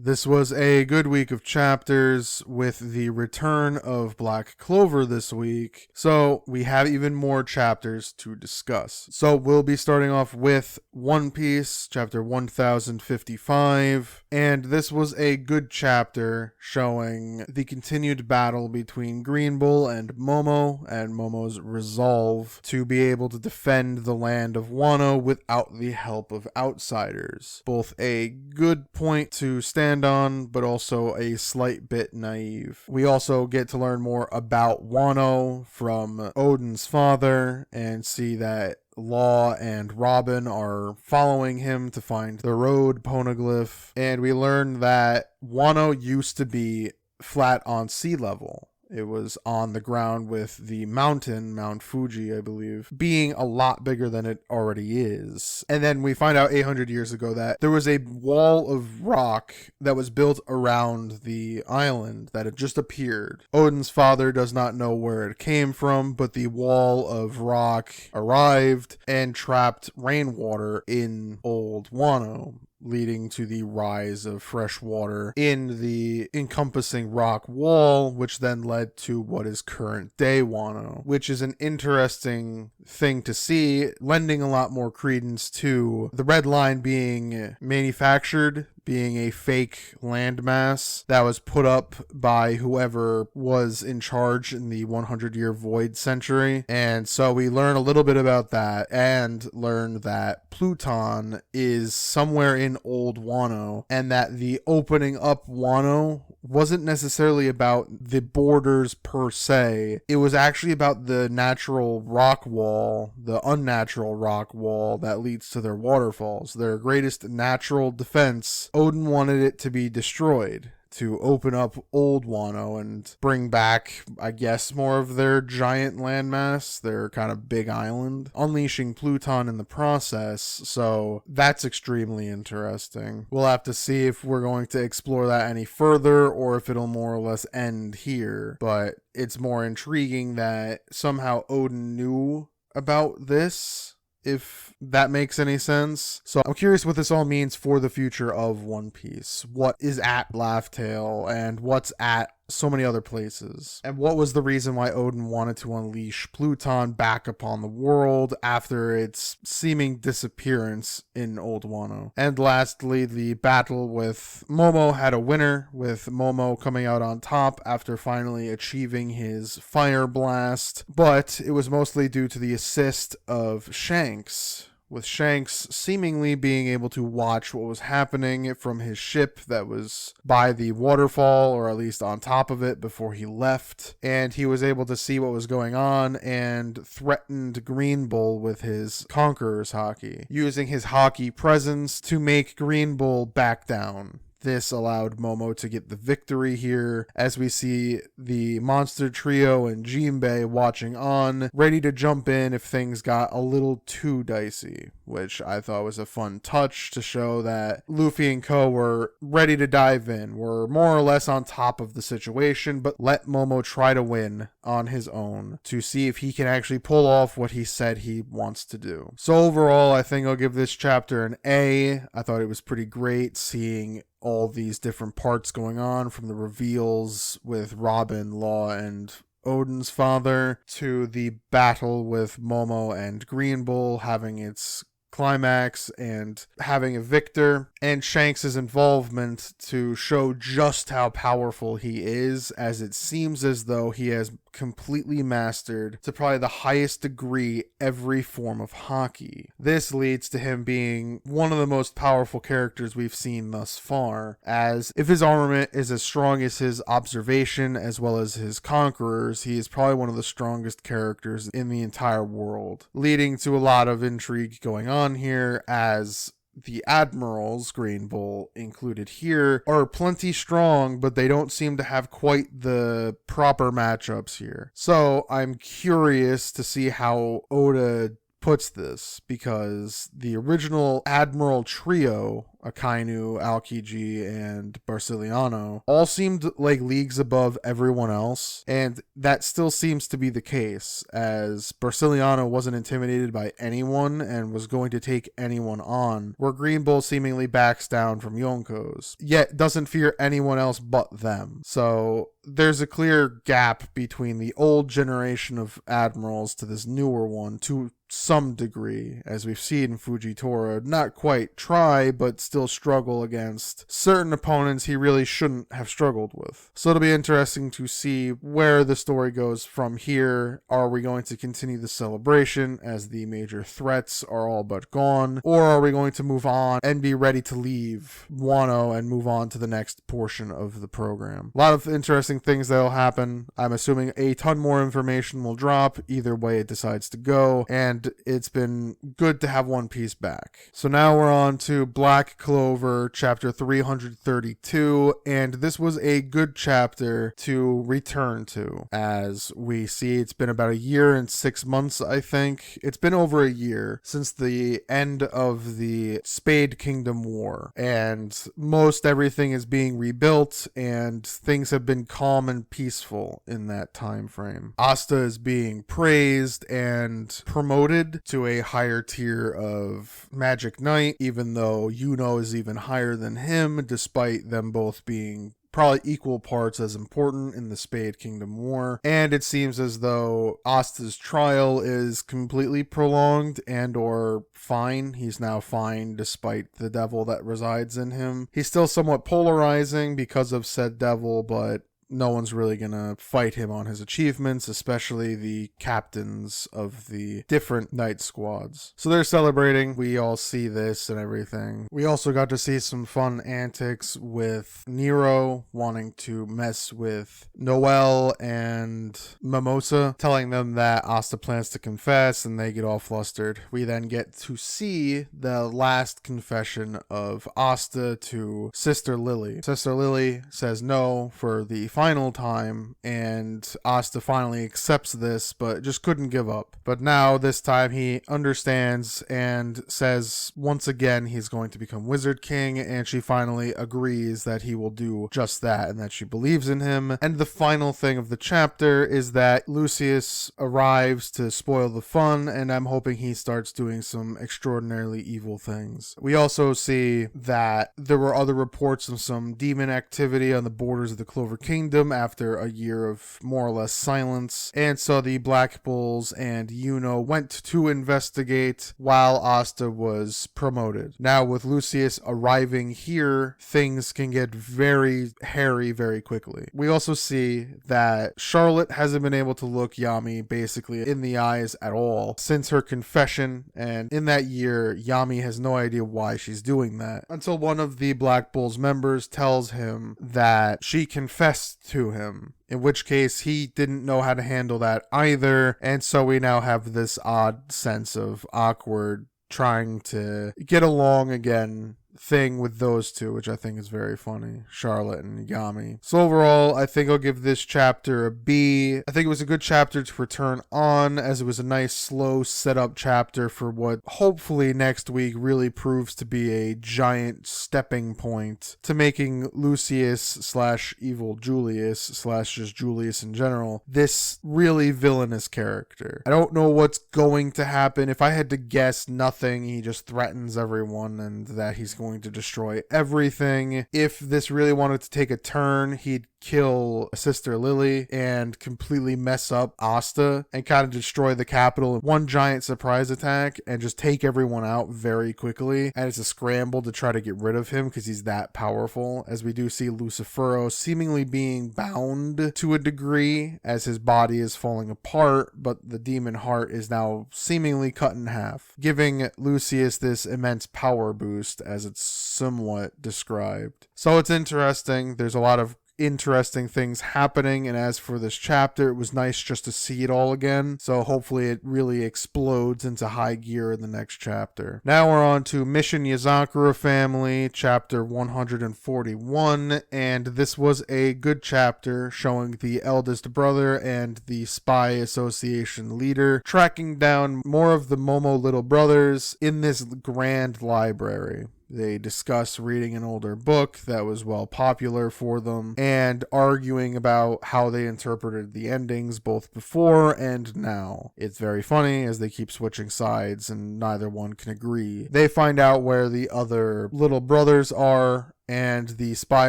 This was a good week of chapters with the return of Black Clover this week, so we have even more chapters to discuss. So we'll be starting off with One Piece, chapter 1055, and this was a good chapter showing the continued battle between Green Bull and Momo's resolve to be able to defend the land of Wano without the help of outsiders. Both a good point to stand on, but also a slight bit naive. We also get to learn more about Wano from Oden's father and see that Law and Robin are following him to find the road poneglyph, and we learn that Wano used to be flat on sea level. It was on the ground with the mountain, Mount Fuji, I believe, being a lot bigger than it already is. And then we find out 800 years ago that there was a wall of rock that was built around the island that had just appeared. Oden's father does not know where it came from, but the wall of rock arrived and trapped rainwater in Old Wano, leading to the rise of fresh water in the encompassing rock wall, which then led to what is current day Wano, which is an interesting thing to see, lending a lot more credence to the red line being manufactured, being a fake landmass that was put up by whoever was in charge in the 100-year void century. And so we learn a little bit about that and learn that Pluton is somewhere in Old Wano, and that the opening up Wano wasn't necessarily about the borders per se. It was actually about the natural rock wall, the unnatural rock wall that leads to their waterfalls, their greatest natural defense. Oden wanted it to be destroyed to open up Old Wano and bring back, I guess, more of their giant landmass, their kind of big island, unleashing Pluton in the process. So that's extremely interesting. We'll have to see if we're going to explore that any further or if it'll more or less end here. But it's more intriguing that somehow Oden knew about this, if that makes any sense. So I'm curious what this all means for the future of One Piece. What is at Laugh Tale and what's at so many other places, and what was the reason why Oden wanted to unleash Pluton back upon the world after its seeming disappearance in Old Wano. And lastly, the battle with Momo had a winner, with Momo coming out on top after finally achieving his fire blast, but it was mostly due to the assist of Shanks, with Shanks seemingly being able to watch what was happening from his ship that was by the waterfall, or at least on top of it, before he left. And he was able to see what was going on and threatened Green Bull with his Conqueror's Haki, using his Haki presence to make Green Bull back down. This allowed Momo to get the victory here, as we see the monster trio and Jinbei watching on, ready to jump in if things got a little too dicey, which I thought was a fun touch to show that Luffy and co were ready to dive in, were more or less on top of the situation, but let Momo try to win on his own to see if he can actually pull off what he said he wants to do. So overall, I think I'll give this chapter an A. I thought it was pretty great seeing all these different parts going on, from the reveals with Robin, Law, and Oden's father, to the battle with Momo and Green Bull having its climax and having a victor, and Shanks' involvement to show just how powerful he is, as it seems as though he has completely mastered to probably the highest degree every form of Haki. This leads to him being one of the most powerful characters we've seen thus far, as if his armament is as strong as his observation as well as his conquerors, he is probably one of the strongest characters in the entire world, leading to a lot of intrigue going on here, as the admirals, Green Bull included here, are plenty strong, but they don't seem to have quite the proper matchups here. So I'm curious to see how Oda puts this, because the original Admiral trio Akainu, Aokiji, and Barciliano all seemed like leagues above everyone else, and that still seems to be the case, as Barciliano wasn't intimidated by anyone and was going to take anyone on, where Green Bull seemingly backs down from Yonko's, yet doesn't fear anyone else but them. So there's a clear gap between the old generation of admirals to this newer one, to some degree, as we've seen Fujitora not quite try, but still struggle against certain opponents he really shouldn't have struggled with. So it'll be interesting to see where the story goes from here. Are we going to continue the celebration as the major threats are all but gone, or are we going to move on and be ready to leave Wano and move on to the next portion of the program? A lot of interesting things that'll happen. I'm assuming a ton more information will drop either way it decides to go, and it's been good to have One Piece back. So now we're on to Black Clover chapter 332, and this was a good chapter to return to. As we see, it's been about a year and 6 months, I think. It's been over a year since the end of the Spade Kingdom War, and most everything is being rebuilt, and things have been calm and peaceful in that time frame. Asta is being praised and promoted to a higher tier of Magic Knight, even though Yuno is even higher than him, despite them both being probably equal parts as important in the Spade Kingdom War. And it seems as though Asta's trial is completely prolonged and or fine. He's now fine despite the devil that resides in him. He's still somewhat polarizing because of said devil, but no one's really gonna fight him on his achievements, especially the captains of the different night squads. So they're celebrating. We all see this and everything. We also got to see some fun antics with Nero wanting to mess with Noel and Mimosa, telling them that Asta plans to confess, and they get all flustered. We then get to see the last confession of Asta to Sister Lily. Sister Lily says no for the final time, and Asta finally accepts this, but just couldn't give up. But now, this time, he understands and says once again he's going to become Wizard King, and she finally agrees that he will do just that and that she believes in him. And the final thing of the chapter is that Lucius arrives to spoil the fun, and I'm hoping he starts doing some extraordinarily evil things. We also see that there were other reports of some demon activity on the borders of the Clover Kingdom after a year of more or less silence, and so the Black Bulls and Yuno went to investigate while Asta was promoted. Now, with Lucius arriving here, things can get very hairy very quickly. We also see that Charlotte hasn't been able to look Yami basically in the eyes at all since her confession, and in that year, Yami has no idea why she's doing that, until one of the Black Bulls members tells him that she confessed to him, in which case he didn't know how to handle that either, and so we now have this odd sense of awkward trying to get along again thing with those two, which I think is very funny, Charlotte and Yami. So overall, I think I'll give this chapter a B. I think it was a good chapter to return on, as it was a nice slow setup chapter for what hopefully next week really proves to be a giant stepping point to making Lucius slash evil Julius slash just Julius in general this really villainous character. I don't know what's going to happen. If I had to guess, nothing. He just threatens everyone and that he's going to destroy everything. If this really wanted to take a turn, he'd kill Sister Lily and completely mess up Asta and kind of destroy the capital in one giant surprise attack and just take everyone out very quickly. And it's a scramble to try to get rid of him because he's that powerful, as we do see Lucifero seemingly being bound to a degree as his body is falling apart, but the demon heart is now seemingly cut in half, giving Lucius this immense power boost, as it's somewhat described. So it's interesting. There's a lot of interesting things happening, and as for this chapter, it was nice just to see it all again, so hopefully it really explodes into high gear in the next chapter. Now we're on to Mission Yozakura Family, chapter 141, and this was a good chapter showing the eldest brother and the spy association leader tracking down more of the Momo little brothers in this grand library. They discuss reading an older book that was well popular for them and arguing about how they interpreted the endings both before and now. It's very funny as they keep switching sides and neither one can agree. They find out where the other little brothers are, and the Spy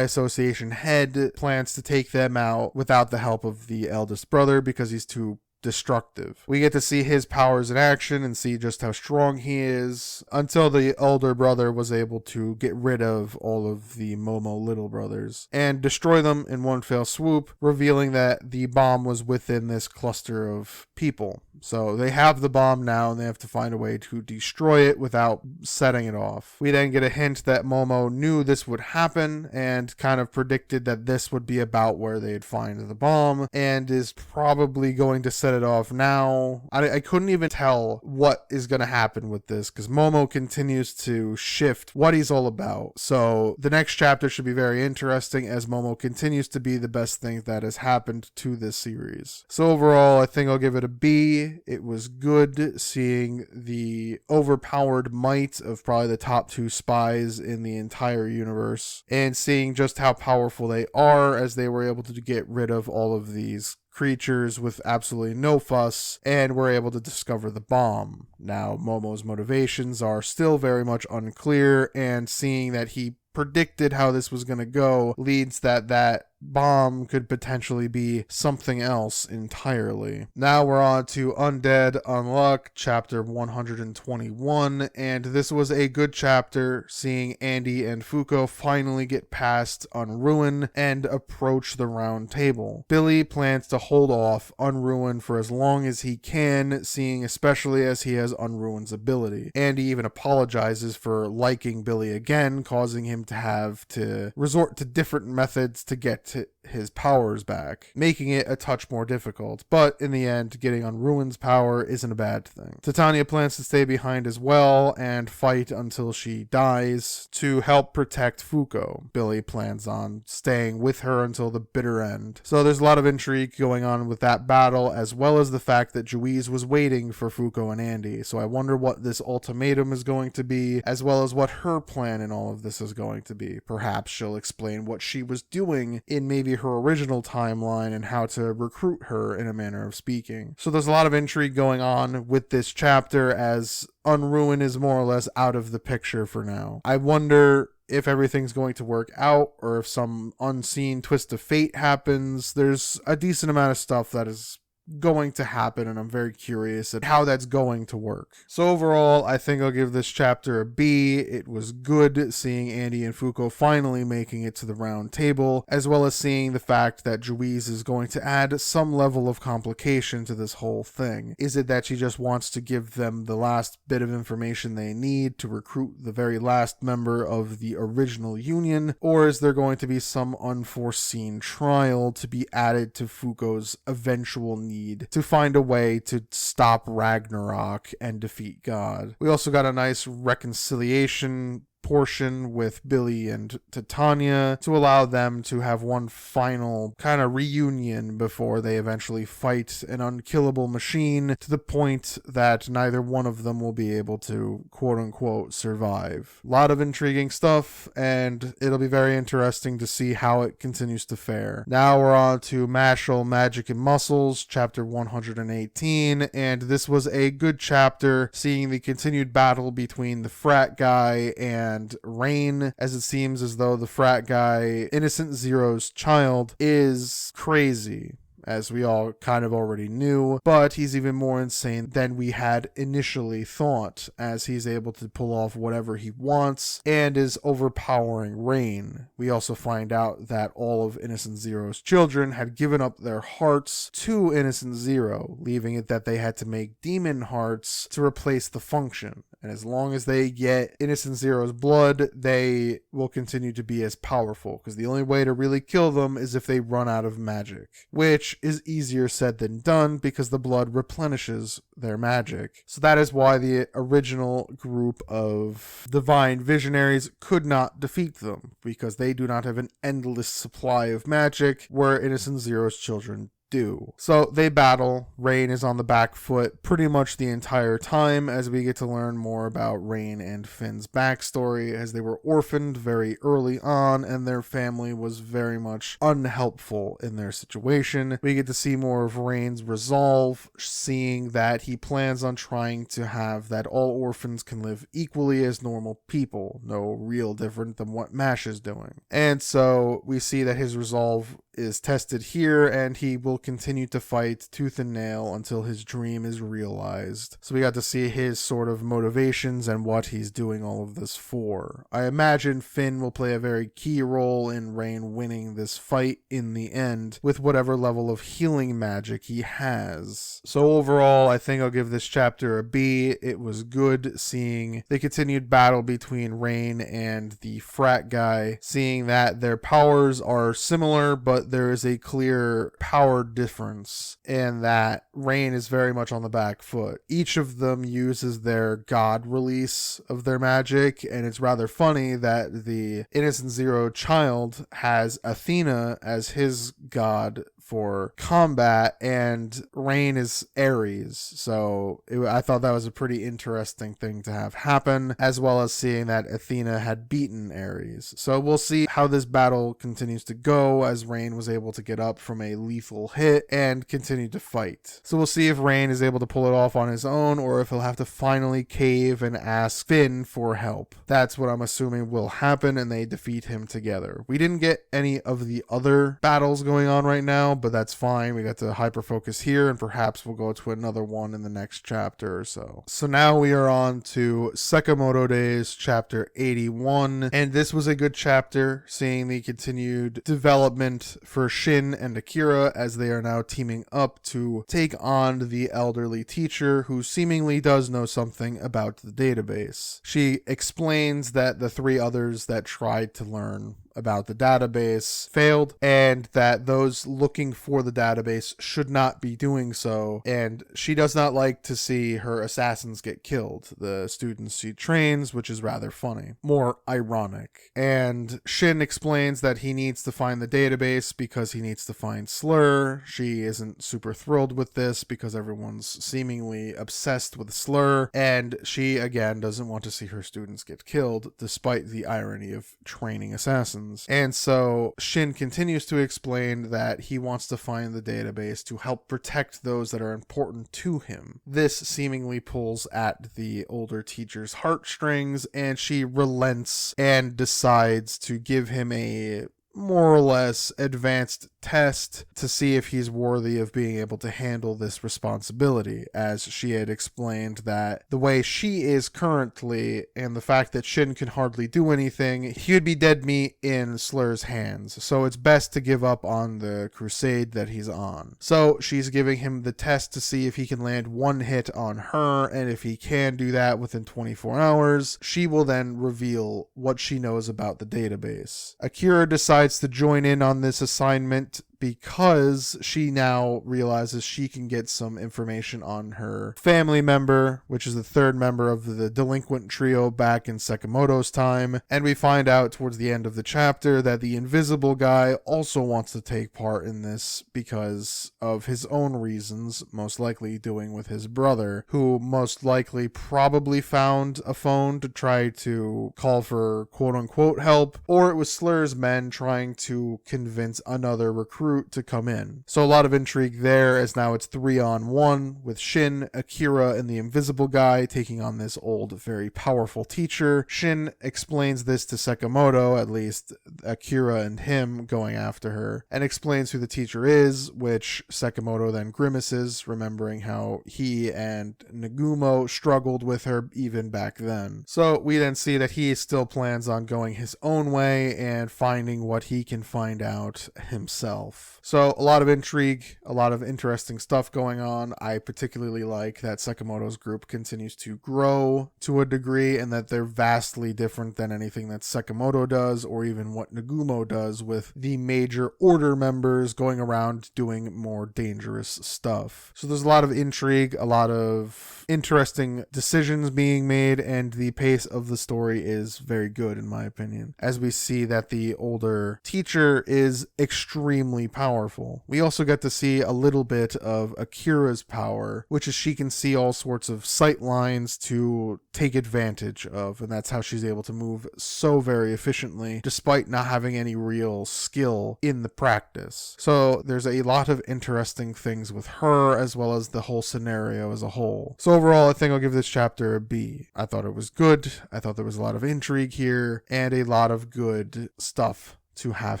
Association head plans to take them out without the help of the eldest brother because he's too destructive. We get to see his powers in action and see just how strong he is until the older brother was able to get rid of all of the Momo little brothers and destroy them in one fell swoop, revealing that the bomb was within this cluster of people. So they have the bomb now and they have to find a way to destroy it without setting it off. We then get a hint that Momo knew this would happen and kind of predicted that this would be about where they'd find the bomb and is probably going to set it off now. I couldn't even tell what is going to happen with this because Momo continues to shift what he's all about. So the next chapter should be very interesting as Momo continues to be the best thing that has happened to this series. So overall, I think I'll give it a B. It was good seeing the overpowered might of probably the top 2 spies in the entire universe and seeing just how powerful they are as they were able to get rid of all of these creatures with absolutely no fuss and were able to discover the bomb. Now, Momo's motivations are still very much unclear, and seeing that he predicted how this was going to go leads that bomb could potentially be something else entirely. Now we're on to Undead Unluck chapter 121, and this was a good chapter seeing Andy and Fuko finally get past Unruin and approach the round table. Billy plans to hold off Unruin for as long as he can, seeing especially as he has Unruin's ability. Andy even apologizes for liking Billy again, causing him to have to resort to different methods to get to his powers back, making it a touch more difficult, but in the end, getting Unruin's power isn't a bad thing. Titania plans to stay behind as well and fight until she dies to help protect Fuko. Billy plans on staying with her until the bitter end. So there's a lot of intrigue going on with that battle, as well as the fact that Juiz was waiting for Fuko and Andy, so I wonder what this ultimatum is going to be, as well as what her plan in all of this is going to be. Perhaps she'll explain what she was doing in maybe her original timeline and how to recruit her in a manner of speaking. So there's a lot of intrigue going on with this chapter as Unruin is more or less out of the picture for now. I wonder if everything's going to work out or if some unseen twist of fate happens. There's a decent amount of stuff that is going to happen, and I'm very curious at how that's going to work. So overall, I think I'll give this chapter a B. It was good seeing Andy and Fuko finally making it to the round table, as well as seeing the fact that Juiz is going to add some level of complication to this whole thing. Is it that she just wants to give them the last bit of information they need to recruit the very last member of the original union, or is there going to be some unforeseen trial to be added to Fuko's eventual need to find a way to stop Ragnarok and defeat God? We also got a nice reconciliation portion with Billy and Titania to allow them to have one final kind of reunion before they eventually fight an unkillable machine to the point that neither one of them will be able to quote-unquote survive. A lot of intriguing stuff, and it'll be very interesting to see how it continues to fare. Now we're on to Mashle, Magic and Muscles, chapter 118, and this was a good chapter seeing the continued battle between the frat guy and Rain, as it seems as though the frat guy, Innocent Zero's child, is crazy, as we all kind of already knew, but he's even more insane than we had initially thought, as he's able to pull off whatever he wants and is overpowering Rain. We also find out that all of Innocent Zero's children had given up their hearts to Innocent Zero, leaving it that they had to make demon hearts to replace the function. And as long as they get Innocent Zero's blood, they will continue to be as powerful, because the only way to really kill them is if they run out of magic, which is easier said than done because the blood replenishes their magic. So that is why the original group of divine visionaries could not defeat them, because they do not have an endless supply of magic, where Innocent Zero's children do. So they battle. Rain is on the back foot pretty much the entire time as we get to learn more about Rain and Finn's backstory, as they were orphaned very early on and their family was very much unhelpful in their situation. We get to see more of Rain's resolve, seeing that he plans on trying to have that all orphans can live equally as normal people, no real different than what Mash is doing. And so we see that his resolve is tested here, and he will continue to fight tooth and nail until his dream is realized. So we got to see his sort of motivations and what he's doing all of this for. I imagine Finn will play a very key role in Rain winning this fight in the end with whatever level of healing magic he has. So overall, I think I'll give this chapter a B. It was good seeing the continued battle between Rain and the frat guy, seeing that their powers are similar, but there is a clear power difference, and that Rain is very much on the back foot. Each of them uses their god release of their magic, and it's rather funny that the Innocent Zero child has Athena as his god for combat, and Rain is Ares. So I thought that was a pretty interesting thing to have happen, as well as seeing that Athena had beaten Ares. So we'll see how this battle continues to go, as Rain was able to get up from a lethal hit and continue to fight. So we'll see if Rain is able to pull it off on his own, or if he'll have to finally cave and ask Finn for help. That's what I'm assuming will happen, and they defeat him together. We didn't get any of the other battles going on right now, but that's fine. We got to hyper focus here, and perhaps we'll go to another one in the next chapter or so. So now we are on to Sakamoto Days chapter 81, and this was a good chapter, seeing the continued development for Shin and Akira as they are now teaming up to take on the elderly teacher who seemingly does know something about the database. She explains that the three others that tried to learn about the database failed, and that those looking for the database should not be doing so, and she does not like to see her assassins get killed, the students she trains, which is rather funny, more ironic. And Shin explains that he needs to find the database because he needs to find Slur. She isn't super thrilled with this because everyone's seemingly obsessed with Slur, and she again doesn't want to see her students get killed, despite the irony of training assassins. And so Shin continues to explain that he wants to find the database to help protect those that are important to him. This seemingly pulls at the older teacher's heartstrings, and she relents and decides to give him a more or less advanced test to see if he's worthy of being able to handle this responsibility, as she had explained that the way she is currently and the fact that Shin can hardly do anything, he would be dead meat in Slur's hands, so it's best to give up on the crusade that he's on. So she's giving him the test to see if he can land one hit on her, and if he can do that within 24 hours, she will then reveal what she knows about the database. Akira decides to join in on this assignment because she now realizes she can get some information on her family member, which is the third member of the delinquent trio back in Sakamoto's time. And we find out towards the end of the chapter that the invisible guy also wants to take part in this because of his own reasons, most likely doing with his brother, who most likely probably found a phone to try to call for quote-unquote help, or it was Slur's men trying to convince another recruit to come in. So a lot of intrigue there, as now it's 3-on-1 with Shin, Akira, and the invisible guy taking on this old, very powerful teacher. Shin explains this to Sakamoto, at least Akira and him going after her, and explains who the teacher is, which Sakamoto then grimaces, remembering how he and Nagumo struggled with her even back then. So we then see that he still plans on going his own way and finding what he can find out himself. So a lot of intrigue, a lot of interesting stuff going on. I particularly like that Sakamoto's group continues to grow to a degree, and that they're vastly different than anything that Sakamoto does, or even what Nagumo does, with the major order members going around doing more dangerous stuff. So there's a lot of intrigue, a lot of interesting decisions being made, and the pace of the story is very good in my opinion, as we see that the older teacher is extremely powerful. We also get to see a little bit of Akira's power, which is she can see all sorts of sight lines to take advantage of, and that's how she's able to move so very efficiently despite not having any real skill in the practice. So there's a lot of interesting things with her as well as the whole scenario as a whole. So overall, I think I'll give this chapter a B. I thought it was good. I thought there was a lot of intrigue here and a lot of good stuff to have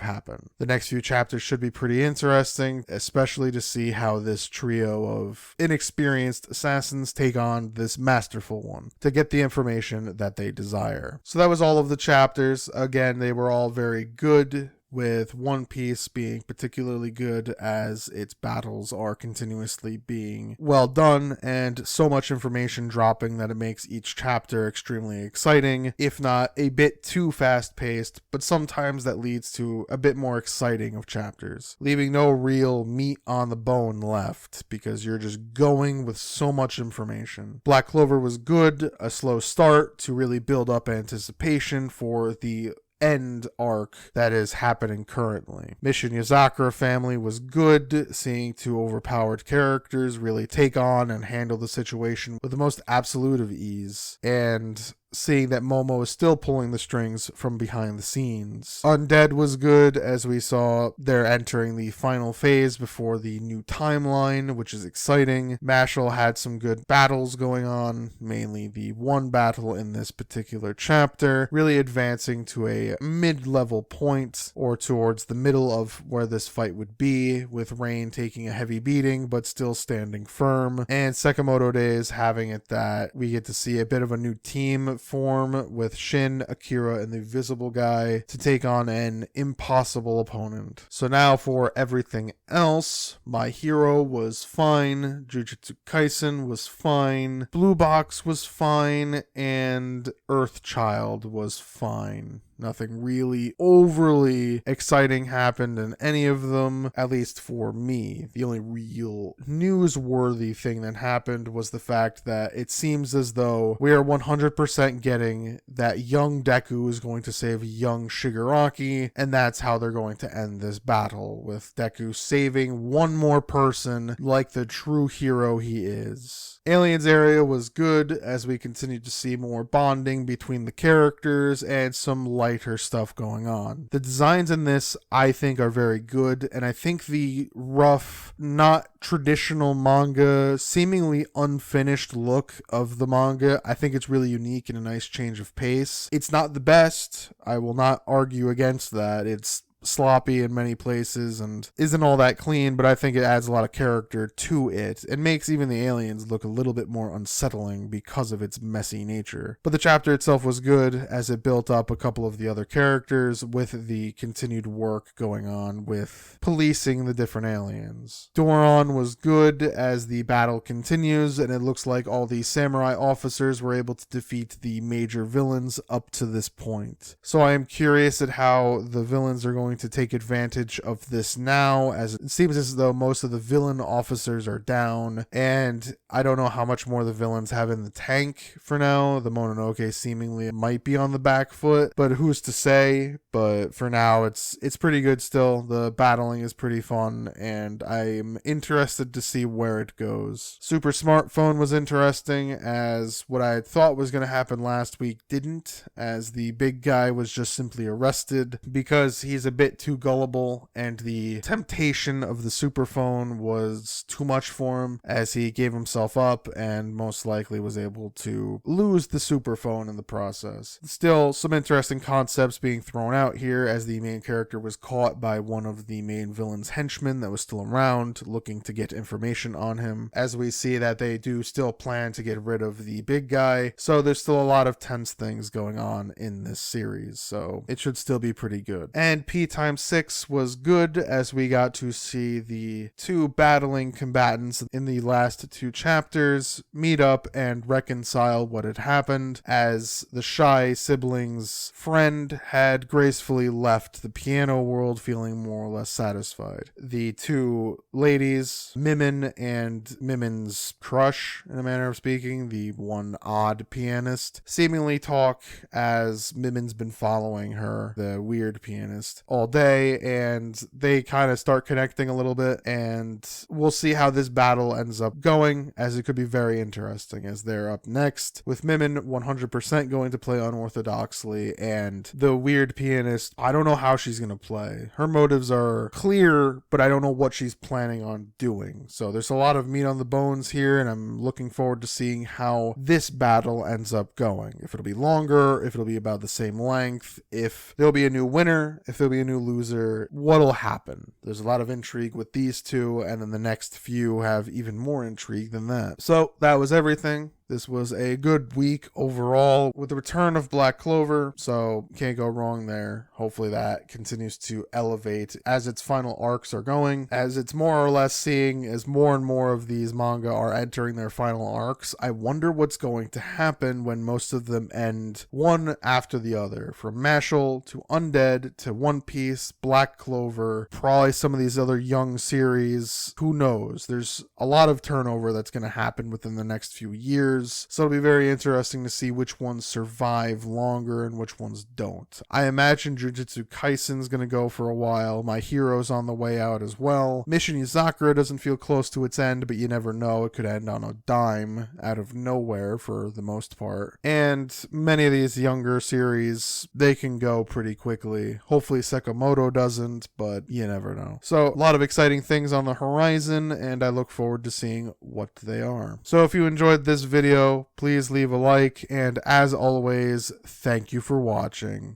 happen. The next few chapters should be pretty interesting, especially to see how this trio of inexperienced assassins take on this masterful one to get the information that they desire. So that was all of the chapters. Again, they were all very good, with One Piece being particularly good as its battles are continuously being well done and so much information dropping that it makes each chapter extremely exciting, if not a bit too fast-paced, but sometimes that leads to a bit more exciting of chapters, leaving no real meat on the bone left because you're just going with so much information. Black Clover was good, a slow start to really build up anticipation for the end arc that is happening currently. Mission Yozakura family was good, seeing two overpowered characters really take on and handle the situation with the most absolute of ease, and seeing that Momo is still pulling the strings from behind the scenes. Undead was good, as we saw they're entering the final phase before the new timeline, which is exciting. Mashle had some good battles going on, mainly the one battle in this particular chapter, really advancing to a mid-level point, or towards the middle of where this fight would be, with Rain taking a heavy beating but still standing firm, and Sakamoto Days having it that we get to see a bit of a new team form with Shin, Akira, and the Visible Guy to take on an impossible opponent. So now for everything else, My Hero was fine, Jujutsu Kaisen was fine, Blue Box was fine, and Earthchild was fine. Nothing really overly exciting happened in any of them, at least for me. The only real newsworthy thing that happened was the fact that it seems as though we are 100% getting that young Deku is going to save young Shigaraki, and that's how they're going to end this battle, with Deku saving one more person like the true hero he is. Aliens area was good, as we continued to see more bonding between the characters and some lighter stuff going on. The designs in this, I think, are very good, and I think the rough, not traditional manga, seemingly unfinished look of the manga, I think it's really unique and a nice change of pace. It's not the best, I will not argue against that. It's sloppy in many places and isn't all that clean, but I think it adds a lot of character to it and makes even the aliens look a little bit more unsettling because of its messy nature. But the chapter itself was good, as it built up a couple of the other characters with the continued work going on with policing the different aliens. Doron was good, as the battle continues and it looks like all the samurai officers were able to defeat the major villains up to this point. So I am curious at how the villains are going to take advantage of this now, as it seems as though most of the villain officers are down, and I don't know how much more the villains have in the tank for now. The Mononoke seemingly might be on the back foot, but who's to say? But for now, it's pretty good still. The battling is pretty fun, and I'm interested to see where it goes. Super Smartphone was interesting, as what I thought was going to happen last week didn't, as the big guy was just simply arrested because he's a bit too gullible, and the temptation of the superphone was too much for him, as he gave himself up and most likely was able to lose the superphone in the process. Still, some interesting concepts being thrown out here, as the main character was caught by one of the main villain's henchmen that was still around, looking to get information on him, as we see that they do still plan to get rid of the big guy, so there's still a lot of tense things going on in this series, so it should still be pretty good. And P x6 was good, as we got to see the two battling combatants in the last two chapters meet up and reconcile what had happened, as the shy siblings' friend had gracefully left the piano world feeling more or less satisfied. The two ladies, Mimin and Mimin's crush, in a manner of speaking, the one odd pianist, seemingly talk, as Mimin's been following her, the weird pianist, all all day, and they kind of start connecting a little bit, and we'll see how this battle ends up going, as it could be very interesting, as they're up next with Mimin 100% going to play unorthodoxly, and the weird pianist, I don't know how she's going to play. Her motives are clear, but I don't know what she's planning on doing. So there's a lot of meat on the bones here, and I'm looking forward to seeing how this battle ends up going. If it'll be longer, if it'll be about the same length, if there'll be a new winner, if there'll be a new loser, what'll happen. There's a lot of intrigue with these two, and then the next few have even more intrigue than that. So that was everything. This was a good week overall with the return of Black Clover, so can't go wrong there. Hopefully that continues to elevate as its final arcs are going, as it's more or less seeing as more and more of these manga are entering their final arcs. I wonder what's going to happen when most of them end one after the other, from Mashle to Undead to One Piece, Black Clover, probably some of these other young series. Who knows? There's a lot of turnover that's going to happen within the next few years. So it'll be very interesting to see which ones survive longer and which ones don't. I imagine Jujutsu Kaisen's going to go for a while. My Hero's on the way out as well. Mission Yozakura doesn't feel close to its end, but you never know. It could end on a dime out of nowhere for the most part. And many of these younger series, they can go pretty quickly. Hopefully Sakamoto doesn't, but you never know. So a lot of exciting things on the horizon, and I look forward to seeing what they are. So if you enjoyed this video, please leave a like, and as always, thank you for watching.